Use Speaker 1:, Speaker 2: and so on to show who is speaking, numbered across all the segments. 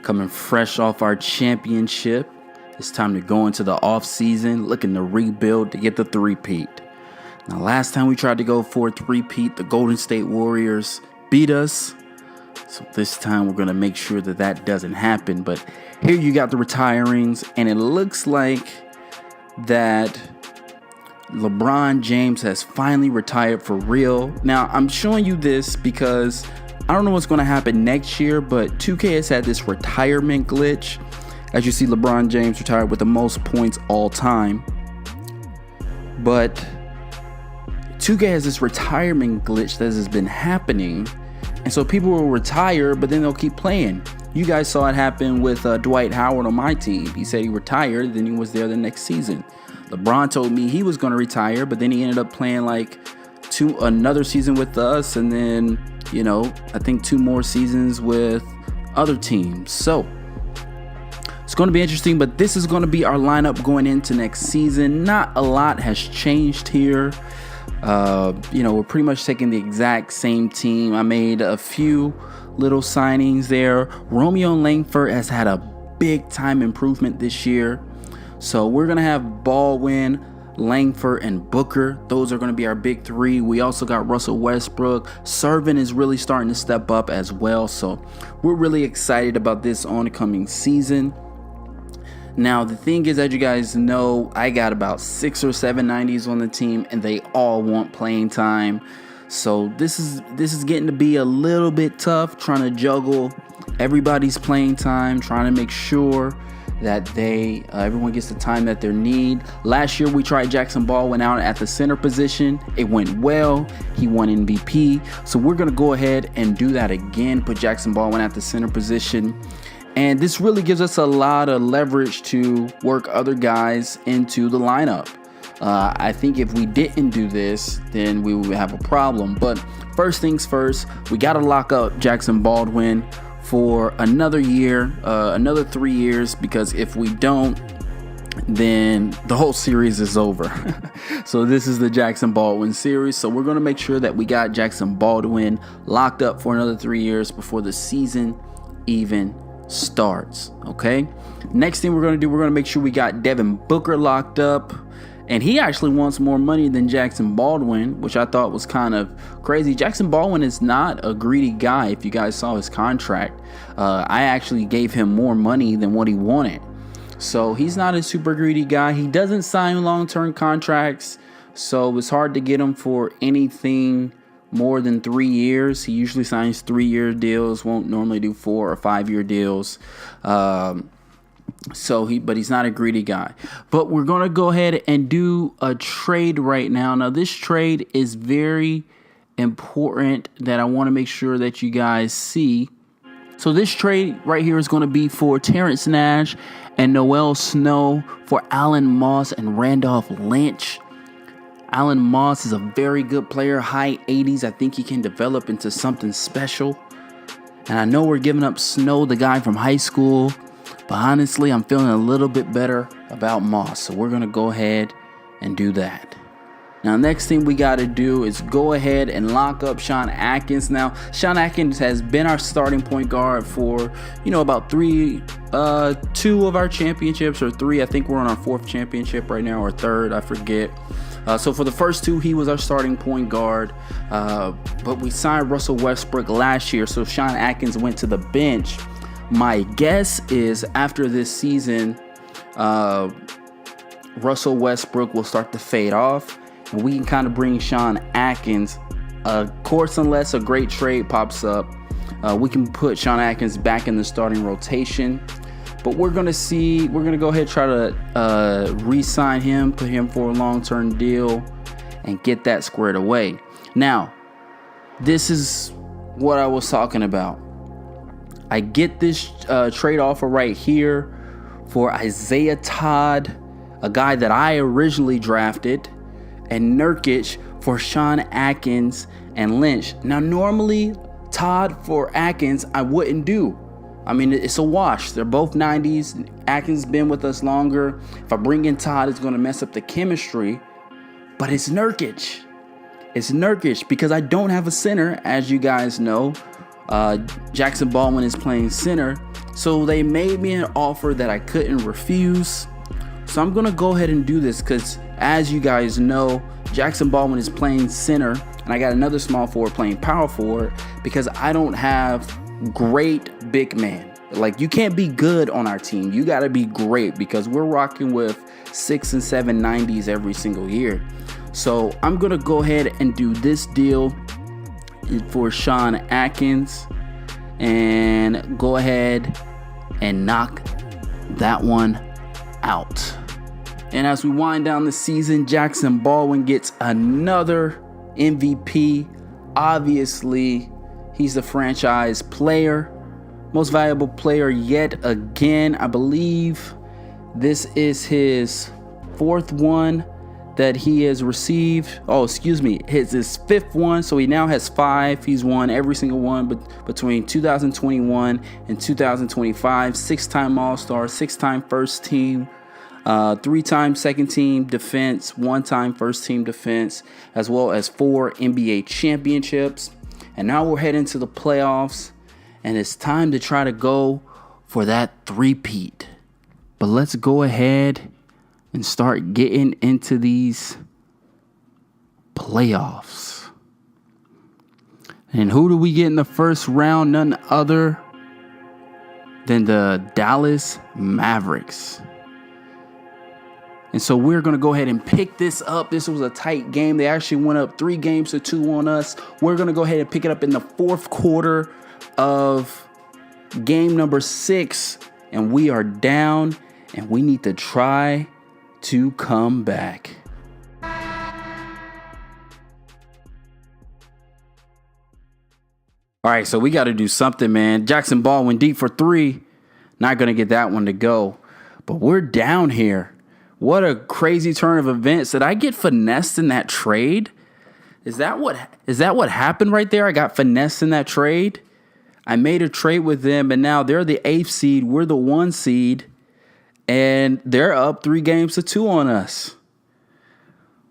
Speaker 1: coming fresh off our championship. It's time to go into the off season, looking to rebuild to get the Threepeat. Now, last time we tried to go for a Threepeat, the Golden State Warriors beat us. So this time we're going to make sure that that doesn't happen. But here you got the retirings, and it looks like that LeBron James has finally retired for real. Now, I'm showing you this because I don't know what's going to happen next year, but 2K has had this retirement glitch. As you see, LeBron James retired with the most points all time. But 2K has this retirement glitch that has been happening. And so people will retire, but then they'll keep playing. You guys saw it happen with Dwight Howard on my team. He said he retired, then he was there the next season. LeBron told me he was going to retire, but then he ended up playing like another season with us. And then, I think 2 more seasons with other teams. So it's going to be interesting, but this is going to be our lineup going into next season. Not a lot has changed here. We're pretty much taking the exact same team. I made a few little signings there. Romeo Langford has had a big time improvement this year. So we're going to have Baldwin, Langford, and Booker. Those are going to be our big 3. We also got Russell Westbrook. Servant is really starting to step up as well. So we're really excited about this oncoming season. Now, the thing is, as you guys know, I got about 6 or 7 90s on the team, and they all want playing time. So this is getting to be a little bit tough, trying to juggle everybody's playing time, trying to make sure that everyone gets the time that they need. Last year, we tried Jackson Baldwin out at the center position. It went well. He won MVP. So we're going to go ahead and do that again, put Jackson Baldwin at the center position. And this really gives us a lot of leverage to work other guys into the lineup. I think if we didn't do this, then we would have a problem. But first things first, we got to lock up Jackson Baldwin for another year, another 3 years, because if we don't, then the whole series is over. So this is the Jackson Baldwin series. So we're going to make sure that we got Jackson Baldwin locked up for another 3 years before the season even starts. Okay, next thing we're going to do, we're going to make sure we got Devin Booker locked up, and he actually wants more money than Jackson Baldwin, which I thought was kind of crazy. Jackson Baldwin is not a greedy guy. If you guys saw his contract, I actually gave him more money than what he wanted. So he's not a super greedy guy. He doesn't sign long-term contracts, so it's hard to get him for anything more than 3 years. He usually signs 3-year deals, won't normally do 4 or 5-year deals. But he's not a greedy guy. But we're going to go ahead and do a trade right now. Now, this trade is very important that I want to make sure that you guys see. So this trade right here is going to be for Terrence Nash and Noel Snow for Alan Moss and Randolph Lynch. Alan Moss is a very good player, high 80s. I think he can develop into something special. And I know we're giving up Snow, the guy from high school, but honestly, I'm feeling a little bit better about Moss. So we're going to go ahead and do that. Now, next thing we got to do is go ahead and lock up Sean Atkins. Now, Sean Atkins has been our starting point guard for, about 2 of our championships, or 3. I think we're on our 4th championship right now, or 3rd, I forget. So for the first 2, he was our starting point guard. But we signed Russell Westbrook last year, so Sean Atkins went to the bench. My guess is after this season, Russell Westbrook will start to fade off, and we can kind of bring Sean Atkins. Of course, unless a great trade pops up, we can put Sean Atkins back in the starting rotation. But we're going to go ahead and try to re-sign him, put him for a long-term deal, and get that squared away. Now, this is what I was talking about. I get this trade offer right here for Isaiah Todd, a guy that I originally drafted, and Nurkic for Sean Atkins and Lynch. Now, normally, Todd for Atkins, I wouldn't do. I mean, it's a wash. They're both 90s. Atkins been with us longer. If I bring in Todd, it's going to mess up the chemistry. But it's Nurkic. It's Nurkic because I don't have a center, as you guys know. Jackson Baldwin is playing center. So they made me an offer that I couldn't refuse. So I'm going to go ahead and do this because, as you guys know, Jackson Baldwin is playing center, and I got another small forward playing power forward because I don't have great big man. Like, you can't be good on our team. You got to be great because we're rocking with 6 and 7 90s every single year. So I'm going to go ahead and do this deal for Sean Atkins and go ahead and knock that one out. And as we wind down the season, Jackson Baldwin gets another MVP. Obviously, he's the franchise player, most valuable player yet again. I believe this is his 4th one that he has received. His 5th one. So he now has 5. He's won every single one between 2021 and 2025. 6-time All-Star, 6-time first team, 3-time second team defense, 1-time first team defense, as well as 4 NBA championships. And now we're heading to the playoffs, and it's time to try to go for that three-peat. But let's go ahead and start getting into these playoffs. And who do we get in the first round? None other than the Dallas Mavericks. And so we're going to go ahead and pick this up. This was a tight game. They actually went up 3-2 on us. We're going to go ahead and pick it up in the 4th quarter of game number 6. And we are down, and we need to try to come back. All right, so we got to do something, man. Jackson Baldwin deep for 3. Not going to get that one to go. But we're down here. What a crazy turn of events. Did I get finessed in that trade? Is that what happened right there? I got finessed in that trade. I made a trade with them, and now they're the 8th seed. We're the 1 seed. And they're up 3-2 on us.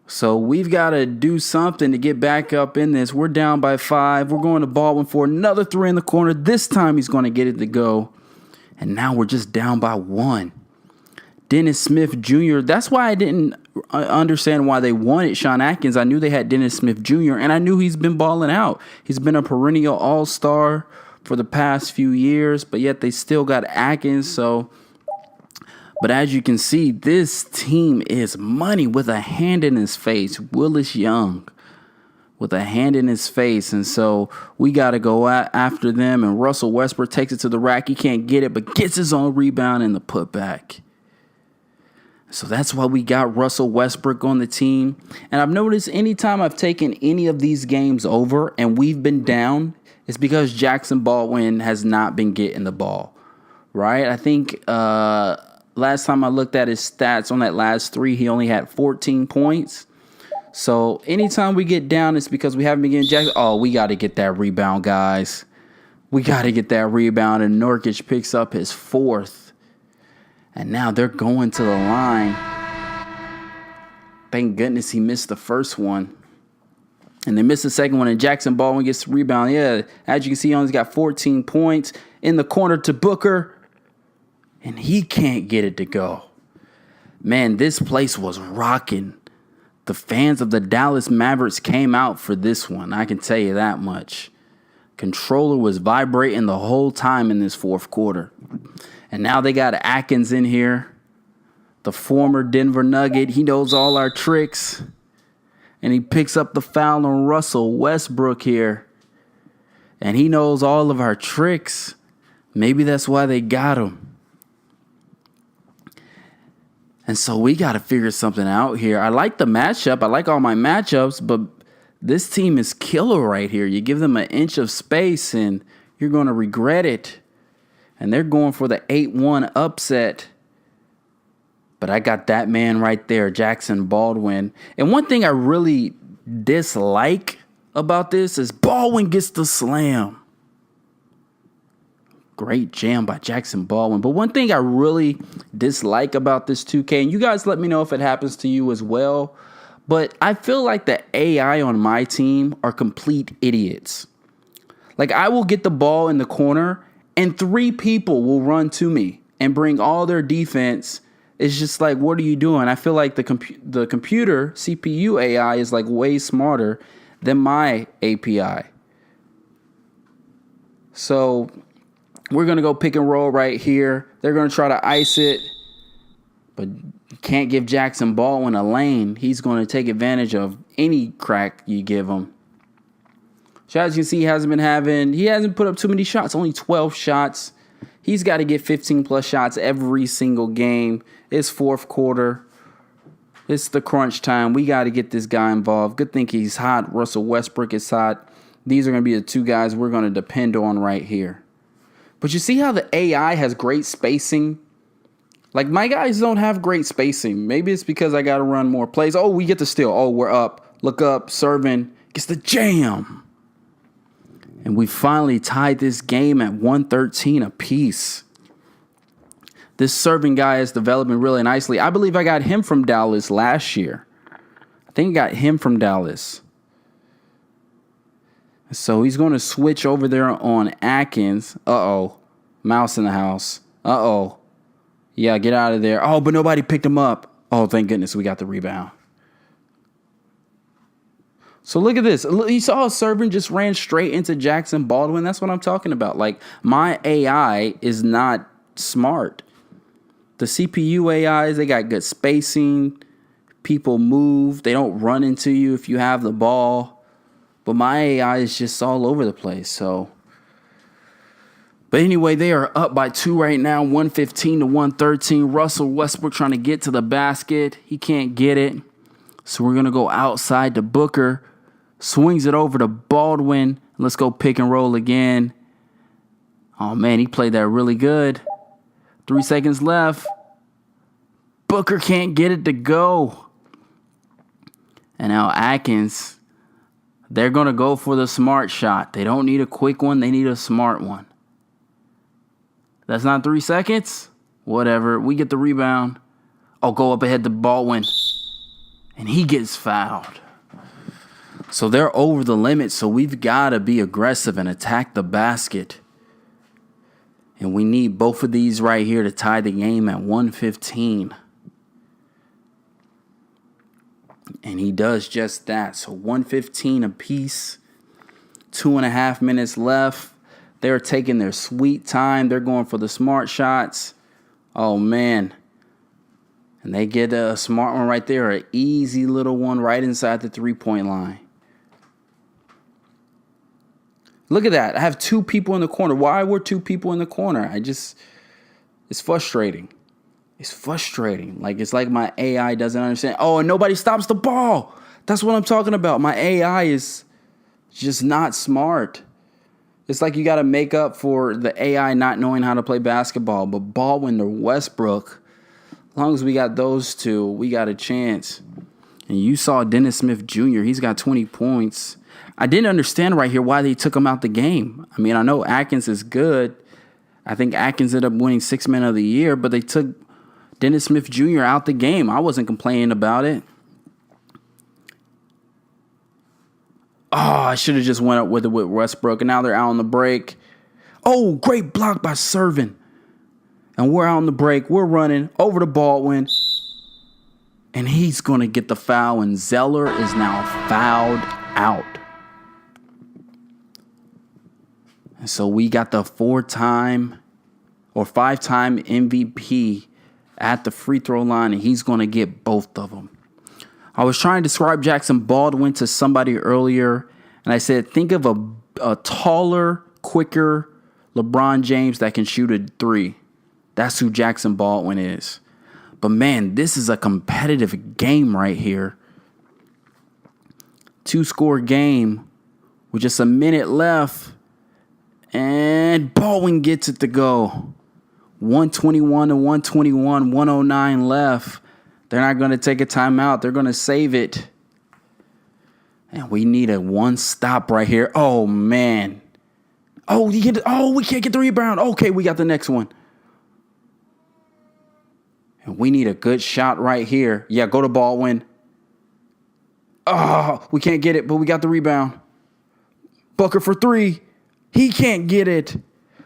Speaker 1: So we've got to do something to get back up in this. We're down by 5. We're going to Baldwin for another 3 in the corner. This time he's going to get it to go. And now we're just down by 1. Dennis Smith Jr. That's why I didn't understand why they wanted Sean Atkins. I knew they had Dennis Smith Jr. and I knew he's been balling out. He's been a perennial all-star for the past few years, but yet they still got Atkins. But as you can see, this team is money with a hand in his face. Willis Young with a hand in his face. And so we got to go after them. And Russell Westbrook takes it to the rack. He can't get it, but gets his own rebound in the putback. So that's why we got Russell Westbrook on the team. And I've noticed anytime I've taken any of these games over and we've been down, it's because Jackson Baldwin has not been getting the ball, right? I think last time I looked at his stats on that last 3, he only had 14 points. So anytime we get down, it's because we haven't been getting Jackson. Oh, we got to get that rebound, guys. We got to get that rebound. And Nurkic picks up his 4th. And now they're going to the line. Thank goodness he missed the first one. And they missed the second one, and Jackson Baldwin gets the rebound. Yeah, as you can see, he only got 14 points. In the corner to Booker. And he can't get it to go. Man, this place was rocking. The fans of the Dallas Mavericks came out for this one. I can tell you that much. Controller was vibrating the whole time in this 4th quarter. And now they got Atkins in here. The former Denver Nugget. He knows all our tricks. And he picks up the foul on Russell Westbrook here. And he knows all of our tricks. Maybe that's why they got him. And so we got to figure something out here. I like the matchup. I like all my matchups. But this team is killer right here. You give them an inch of space and you're going to regret it. And they're going for the 8-1 upset. But I got that man right there, Jackson Baldwin. And one thing I really dislike about this is Baldwin gets the slam. Great jam by Jackson Baldwin. But one thing I really dislike about this 2K, and you guys let me know if it happens to you as well, but I feel like the AI on my team are complete idiots. Like, I will get the ball in the corner, and 3 people will run to me and bring all their defense. It's just like, what are you doing? I feel like the computer CPU AI is like way smarter than my API. So we're going to go pick and roll right here. They're going to try to ice it, but you can't give Jackson Baldwin a lane. He's going to take advantage of any crack you give him. So as you can see, he hasn't put up too many shots, only 12 shots. He's got to get 15 plus shots every single game. It's fourth quarter. It's the crunch time. We got to get this guy involved. Good thing he's hot. Russell Westbrook is hot. These are going to be the 2 guys we're going to depend on right here. But you see how the AI has great spacing? Like, my guys don't have great spacing. Maybe it's because I got to run more plays. Oh, we get the steal. Oh, we're up. Look up. Serving. Gets the jam. And we finally tied this game at 113 apiece. This serving guy is developing really nicely. I believe I got him from Dallas last year. I think I got him from Dallas. So he's going to switch over there on Atkins. Uh-oh. Mouse in the house. Uh-oh. Yeah, get out of there. Oh, but nobody picked him up. Oh, thank goodness we got the rebound. So look at this. You saw a servant just ran straight into Jackson Baldwin. That's what I'm talking about. Like, my AI is not smart. The CPU AIs, they got good spacing. People move. They don't run into you if you have the ball. But my AI is just all over the place. But anyway, they are up by 2 right now, 115 to 113. Russell Westbrook trying to get to the basket. He can't get it. So we're going to go outside to Booker. Swings it over to Baldwin. Let's go pick and roll again. Oh, man, he played that really good. 3 seconds left. Booker can't get it to go. And now Atkins, they're going to go for the smart shot. They don't need a quick one. They need a smart one. That's not 3 seconds. Whatever. We get the rebound. Oh, go up ahead to Baldwin. And he gets fouled. So they're over the limit. So we've got to be aggressive and attack the basket. And we need both of these right here to tie the game at 115. And he does just that. So 115 apiece. 2.5 minutes left. They're taking their sweet time. They're going for the smart shots. Oh, man. And they get a smart one right there. An easy little one right inside the 3-point line. Look at that. I have 2 people in the corner. Why were 2 people in the corner? It's frustrating. It's frustrating. Like, it's like my AI doesn't understand. Oh, and nobody stops the ball. That's what I'm talking about. My AI is just not smart. It's like you got to make up for the AI not knowing how to play basketball. But Baldwin or Westbrook, as long as we got those 2, we got a chance. And you saw Dennis Smith Jr. He's got 20 points. I didn't understand right here why they took him out the game. I mean, I know Atkins is good. I think Atkins ended up winning 6th Man of the Year, but they took Dennis Smith Jr. out the game. I wasn't complaining about it. Oh, I should have just went up with it with Westbrook, and now they're out on the break. Oh, great block by Servin. And we're out on the break. We're running over to Baldwin. And he's going to get the foul, and Zeller is now fouled out. And so we got the 5-time MVP at the free throw line, and he's going to get both of them. I was trying to describe Jackson Baldwin to somebody earlier, and I said, think of a taller, quicker LeBron James that can shoot a 3. That's who Jackson Baldwin is. But, man, this is a competitive game right here. 2-score game with just a minute left. And Baldwin gets it to go. 121 to 121, 109 left. They're not going to take a timeout. They're going to save it. And we need a 1 stop right here. Oh, man. Oh, we can't get the rebound. Okay, we got the next one. And we need a good shot right here. Yeah, go to Baldwin. Oh, we can't get it, but we got the rebound. Booker for 3. He can't get it.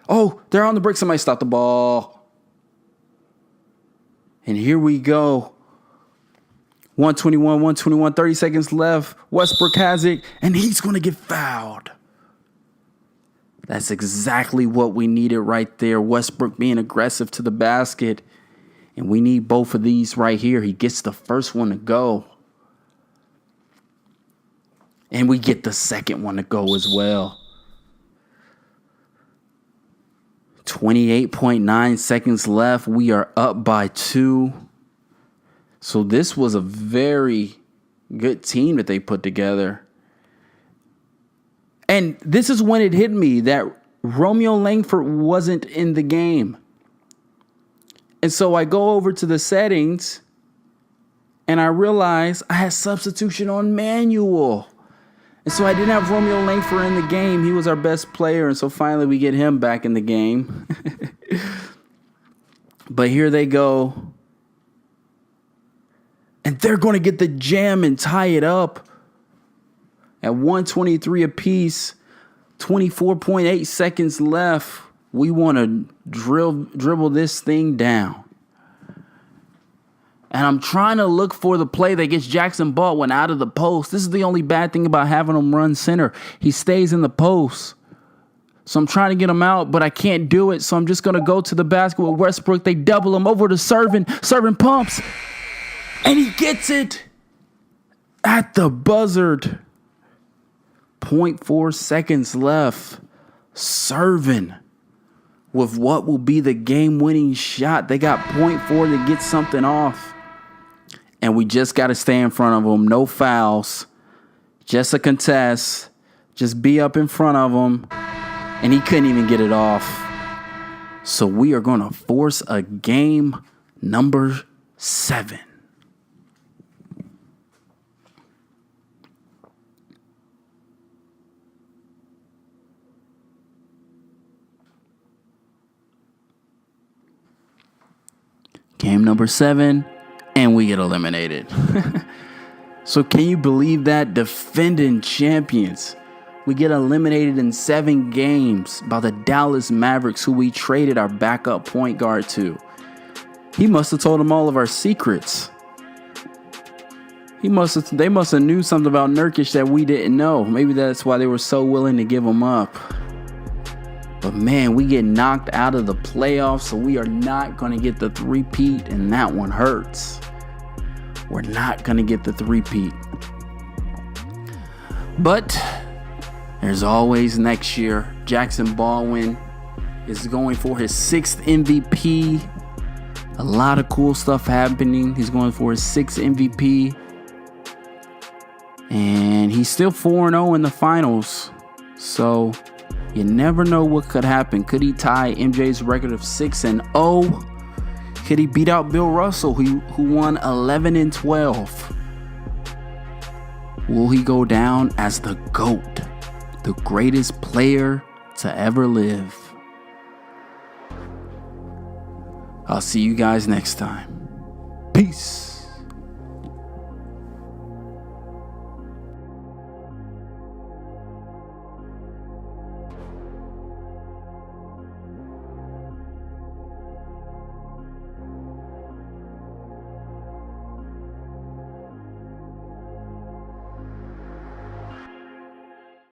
Speaker 1: Oh, they're on the break. Somebody stop the ball. And here we go. 121, 30 seconds left. Westbrook has it, and he's going to get fouled. That's exactly what we needed right there. Westbrook being aggressive to the basket. And we need both of these right here. He gets the first one to go. And we get the second one to go as well. 28.9 seconds left. We are up by 2. So this was a very good team that they put together. And this is when it hit me that Romeo Langford wasn't in the game. And so I go over to the settings and I realize I had substitution on manual. And so I didn't have Romeo Langford in the game. He was our best player. And so finally we get him back in the game. But here they go. And they're going to get the jam and tie it up. At 1:23 apiece, 24.8 seconds left. We want to dribble this thing down. And I'm trying to look for the play that gets Jackson Baldwin out of the post. This is the only bad thing about having him run center. He stays in the post. So I'm trying to get him out, but I can't do it. So I'm just going to go to the basket with Westbrook. They double him over to Servin. Servin pumps. And he gets it at the buzzard. 0.4 seconds left. Serving with what will be the game-winning shot. They got 0.4 to get something off. And we just got to stay in front of them. No fouls. Just a contest. Just be up in front of him. And he couldn't even get it off. So we are going to force a game number 7. Game number 7, and we get eliminated. So can you believe that? Defending champions. We get eliminated in 7 games by the Dallas Mavericks, who we traded our backup point guard to. He must have told them all of our secrets. They must have knew something about Nurkic that we didn't know. Maybe that's why they were so willing to give him up. But man, we get knocked out of the playoffs, so we are not going to get the three-peat, and that one hurts. We're not going to get the three-peat. But there's always next year. Jackson Baldwin is going for his 6th MVP. A lot of cool stuff happening. He's going for his 6th MVP. And he's still 4-0 in the finals. So you never know what could happen. Could he tie MJ's record of 6-0? Could he beat out Bill Russell, who won 11-12? Will he go down as the GOAT, the greatest player to ever live? I'll see you guys next time. Peace.